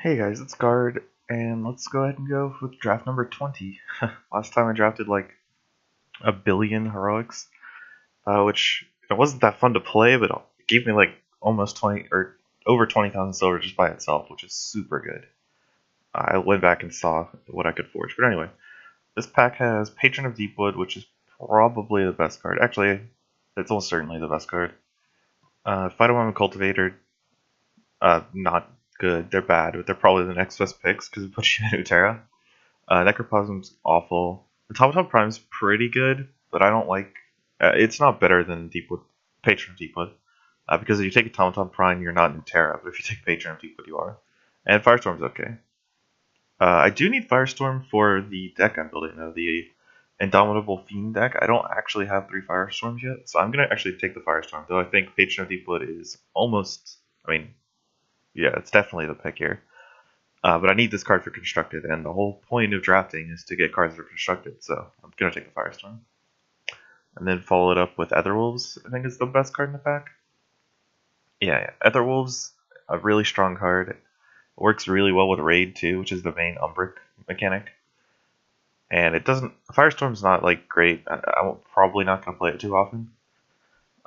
Hey guys, it's Guard, and let's go ahead and go with draft number 20. Last time I drafted like a billion heroics, which it wasn't that fun to play, but it gave me like almost 20 or over 20,000 silver just by itself, which is super good. I went back and saw what I could forge. But anyway, this pack has Patron of Deepwood, which is probably the best card. Actually, it's almost certainly the best card. Phytomomen Cultivator, not good. They're bad, but they're probably the next best picks because it puts you in Utera. Necroplasm's awful. The Automaton Prime's pretty good, but I don't like. It's not better than Deepwood, Patron of Deepwood, because if you take Automaton Prime, you're not in Terra, but if you take Patron of Deepwood, you are. And Firestorm's okay. I do need Firestorm for the deck I'm building, though, the Indomitable Fiend deck. I don't actually have 3 Firestorms yet, so I'm going to actually take the Firestorm, though I think Patron of Deepwood is almost. I mean, yeah, it's definitely the pick here. But I need this card for Constructed, and the whole point of drafting is to get cards for Constructed, so I'm going to take the Firestorm. And then follow it up with Etherwolves, I think is the best card in the pack. Yeah. Etherwolves, a really strong card. It works really well with Raid, too, which is the main Umbric mechanic. And it doesn't. Firestorm's not, like, great. I'm probably not going to play it too often.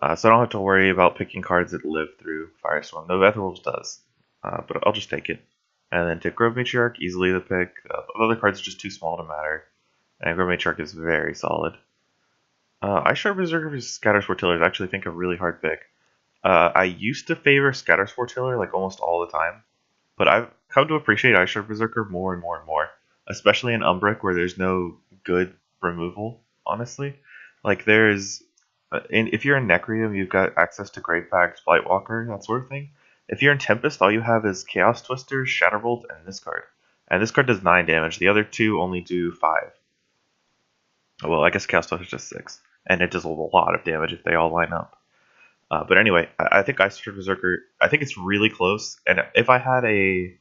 So I don't have to worry about picking cards that live through Firestorm, though Etherwolves does. But I'll just take it. And then to Grove Matriarch, easily the pick. The other cards are just too small to matter. And Grove Matriarch is very solid. Ice Shard Berserker versus Scatter Sportiller is actually, I think, a really hard pick. I used to favor Scatter Sportiller like almost all the time. But I've come to appreciate Ice Shard Berserker more and more and more. Especially in Umbric where there's no good removal, honestly. Like there's... if you're in Necrium, you've got access to Great Pact, Blightwalker, that sort of thing. If you're in Tempest, all you have is Chaos Twister, Shatterbolt, and this card. And this card does 9 damage. The other two only do 5. Well, I guess Chaos Twister is just 6. And it does a lot of damage if they all line up. But anyway, I think Ice Shard Berserker, I think it's really close. And if I had a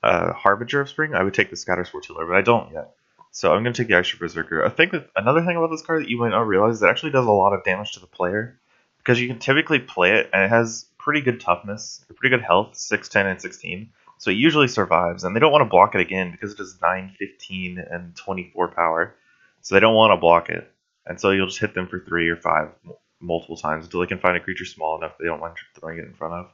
Harbinger of Spring, I would take the Scatter Sportiller, but I don't yet. So I'm going to take the Ice Shard Berserker. I think that another thing about this card that you might not realize is it actually does a lot of damage to the player. Because you can typically play it, and it has pretty good toughness, pretty good health, 6, 10, and 16. So it usually survives, and they don't want to block it again because it does 9, 15, and 24 power. So they don't want to block it. And so you'll just hit them for 3 or 5 multiple times until they can find a creature small enough they don't mind throwing it in front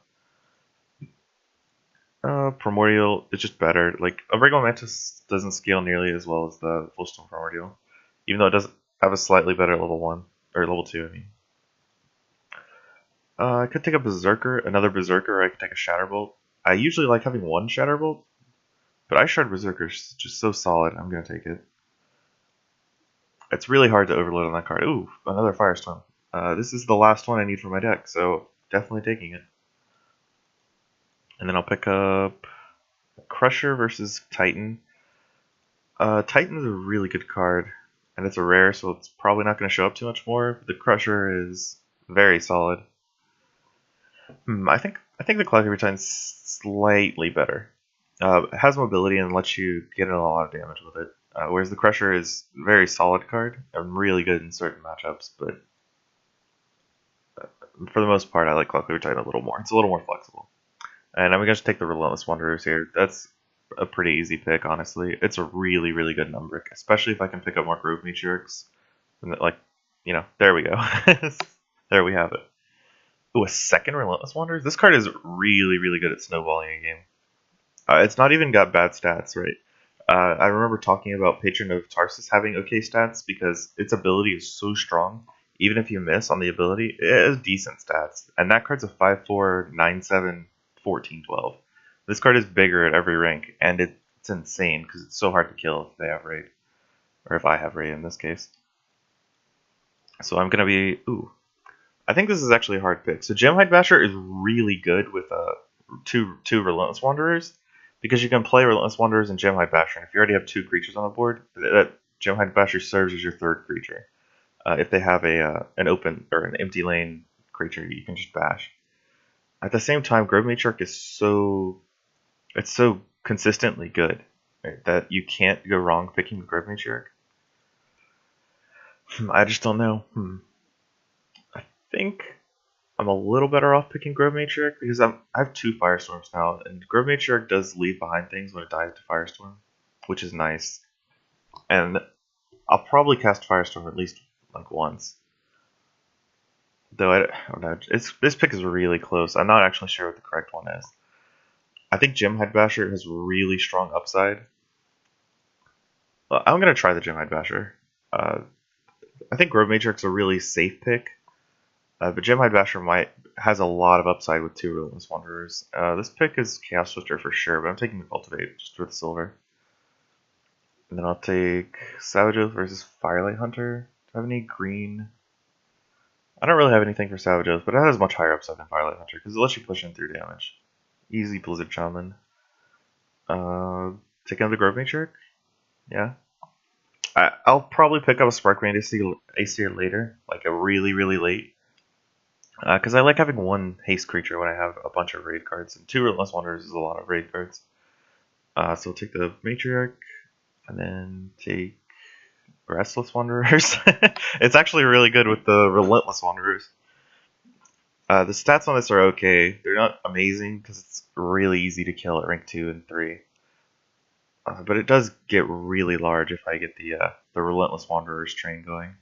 of. Primordial is just better. Like, a regular Mantis doesn't scale nearly as well as the Fullstone Primordial. Even though it does have a slightly better level 1, or level 2, I mean. I could take a Berserker, another Berserker, or I could take a Shatterbolt. I usually like having one Shatterbolt, but Ice Shard Berserker is just so solid, I'm going to take it. It's really hard to overload on that card. Ooh, another Firestorm. This is the last one I need for my deck, so definitely taking it. And then I'll pick up Crusher versus Titan. Titan's a really good card, and it's a rare, so it's probably not going to show up too much more. But the Crusher is very solid. I think the Collective Titan's slightly better. It has mobility and lets you get in a lot of damage with it. Whereas the Crusher is a very solid card and really good in certain matchups, but for the most part, I like Collective Titan a little more. It's a little more flexible. And I'm going to take the Relentless Wanderers here. That's a pretty easy pick, honestly. It's a really, really good Umbric, especially if I can pick up more Grove Meteorics. Like, there we go. There we have it. Ooh, a second Relentless Wanderers? This card is really, really good at snowballing a game. It's not even got bad stats, right? I remember talking about Patron of Tarsus having okay stats because its ability is so strong. Even if you miss on the ability, it has decent stats. And that card's a 5/4, 9/7, 14, 12. This card is bigger at every rank, and it's insane because it's so hard to kill if they have raid. Or if I have raid in this case. So I'm going to be... Ooh. I think this is actually a hard pick. So Gemhide Basher is really good with two Relentless Wanderers, because you can play Relentless Wanderers and Gemhide Basher, and if you already have 2 creatures on the board, that Gemhide Basher serves as your 3rd creature. If they have an open or an empty lane creature, you can just bash. At the same time, Grove Matriarch is so consistently good, right, that you can't go wrong picking the Grove Matriarch. I just don't know. I think I'm a little better off picking Grove Matriarch because I have 2 Firestorms now, and Grove Matriarch does leave behind things when it dies to Firestorm, which is nice. And I'll probably cast Firestorm at least like once. Though I don't know, this pick is really close. I'm not actually sure what the correct one is. I think Gemhide Basher has really strong upside. Well, I'm gonna try the Gemhide Basher. I think Grove Matriarch's a really safe pick, but Gemhide Basher has a lot of upside with 2 Relentless Wanderers. This pick is Chaos Swifter for sure, but I'm taking the Cultivate just for the silver. And then I'll take Savage Oath versus Firelight Hunter. Do I have any green? I don't really have anything for Savage Oath, but it has much higher upside than Firelight Hunter because it lets you push in through damage. Easy Blizzard Shaman. Take another Grove Matriarch? Yeah. I'll probably pick up a Sparkman Aesir later, like a really, really late. Because I like having 1 haste creature when I have a bunch of raid cards, and 2 Relentless Wanderers is a lot of raid cards. So I'll take the Matriarch, and then take Restless Wanderers. It's actually really good with the Relentless Wanderers. The stats on this are okay. They're not amazing because it's really easy to kill at rank 2 and 3. But it does get really large if I get the Relentless Wanderers train going.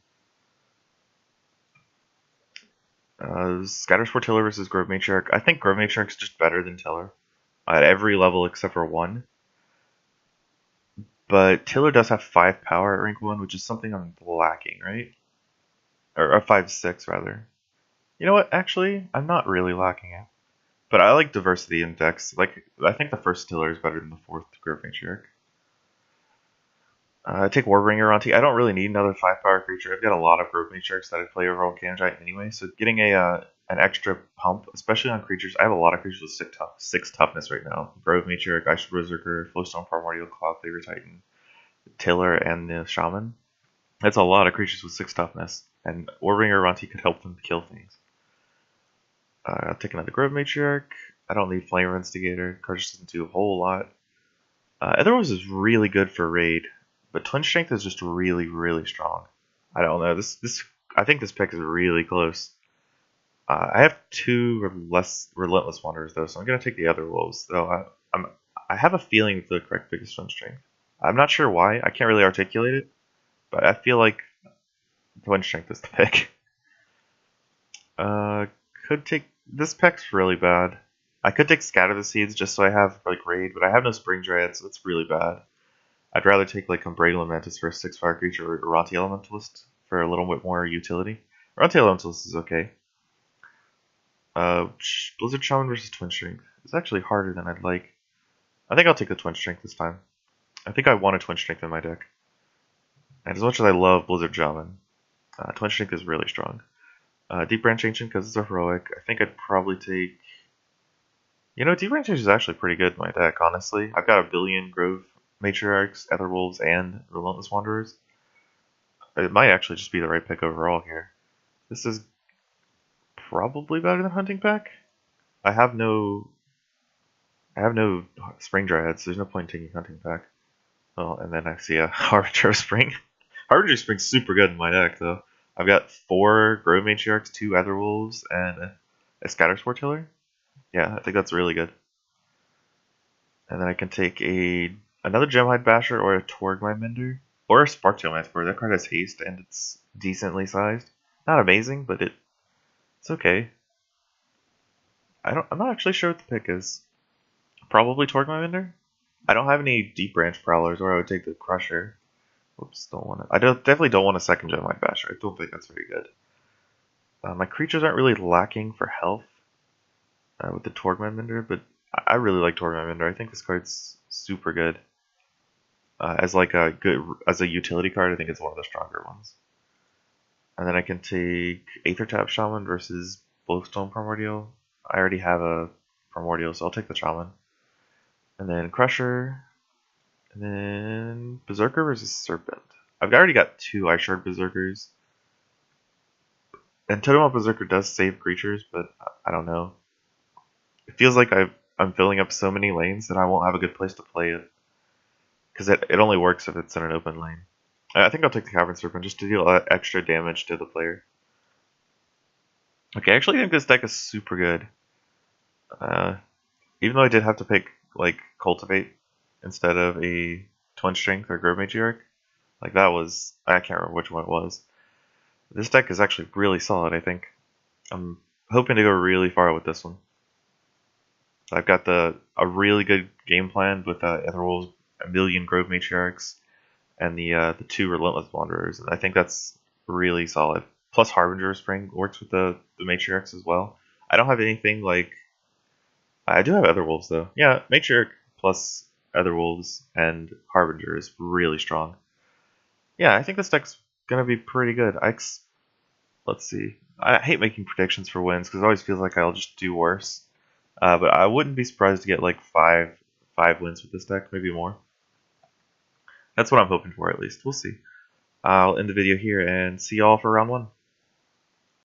Scatterspore Tiller versus Grove Matriarch. I think Grove Matriarch is just better than Tiller at every level except for 1. But Tiller does have 5 power at rank 1, which is something I'm lacking, right? Or 5-6 rather. You know what? Actually, I'm not really lacking it. But I like diversity in decks. Like, I think the first Tiller is better than the 4th Grove Matriarch. I take Warbringer Auntie. I don't really need another 5-power creature. I've got a lot of Grove Matriarchs that I play over on Cannon Giant anyway, so getting an extra pump, especially on creatures. I have a lot of creatures with 6 toughness right now. Grove Matriarch, Ice Berserker, Flowstone Primordial, Cloud Favor Titan, Tiller, and the Shaman. That's a lot of creatures with 6 toughness, and Warbringer Auntie could help them kill things. I'll take another Grove Matriarch. I don't need Flame Instigator. Card just doesn't do a whole lot. Otherwise is really good for raid. But Twin Strength is just really, really strong. I don't know. I think this pick is really close. I have 2 Relentless Wanderers though, so I'm gonna take the other wolves. Though I have a feeling the correct pick is Twin Strength. I'm not sure why. I can't really articulate it, but I feel like Twin Strength is the pick. Could take this pick's really bad. I could take Scatter the Seeds just so I have like raid, but I have no Spring Dryad, so it's really bad. I'd rather take like Umbral Mantis for a 6-fire creature or Ronti Elementalist for a little bit more utility. Ronti Elementalist is okay. Blizzard Shaman versus Twin Strength. It's actually harder than I'd like. I think I'll take the Twin Strength this time. I think I want a Twin Strength in my deck. And as much as I love Blizzard Shaman, Twin Strength is really strong. Deep Branch Ancient because it's a heroic. I think I'd probably take... You know, Deep Branch Ancient is actually pretty good in my deck, honestly. I've got a billion Grove Matriarchs, Etherwolves, and Relentless Wanderers. It might actually just be the right pick overall here. This is probably better than Hunting Pack. I have no Spring Dryads, so there's no point in taking Hunting Pack. Well, and then I see a Harbinger of Spring. Harbinger of Spring's super good in my deck, though. I've got 4 Grove Matriarchs, 2 Etherwolves, and a Scatterspore Tiller. Yeah, I think that's really good. And then I can take another Gemhide Basher or a Torgmine Mender. Or a Sparktail Manticore. That card has haste and it's decently sized. Not amazing, but it's okay. I'm not actually sure what the pick is. Probably Torgmine Mender? I don't have any Deep Branch Prowlers, or I would take the Crusher. Whoops, don't want it. Definitely don't want a second Gemhide Basher. I don't think that's very good. My creatures aren't really lacking for health with the Torgmine Mender, but I really like Torgmine Mender. I think this card's super good. As a utility card, I think it's one of the stronger ones. And then I can take Aether Tap Shaman versus Glowstone Primordial. I already have a Primordial, so I'll take the Shaman. And then Crusher. And then Berserker versus Serpent. I've already got 2 Ice Shard Berserkers. And Totem of Berserker does save creatures, but I don't know. It feels like I'm filling up so many lanes that I won't have a good place to play it. Because it only works if it's in an open lane. I think I'll take the Cavern Serpent just to deal extra damage to the player. Okay, I actually think this deck is super good. Uh, Even though I did have to pick like Cultivate instead of a Twin Strength or Grove Matriarch, like that was I can't remember which one it was. This deck is actually really solid. I think I'm hoping to go really far with this one. I've got a really good game plan with Etherwolves, a million Grove Matriarchs, and the two Relentless Wanderers, and I think that's really solid. Plus Harbinger of Spring works with the Matriarchs as well. I don't have anything like I do have Etherwolves though. Yeah, Matriarch plus Etherwolves and Harbinger is really strong. Yeah, I think this deck's gonna be pretty good. Let's see. I hate making predictions for wins because it always feels like I'll just do worse. But I wouldn't be surprised to get like five wins with this deck, maybe more. That's what I'm hoping for at least. We'll see. I'll end the video here and see y'all for round one.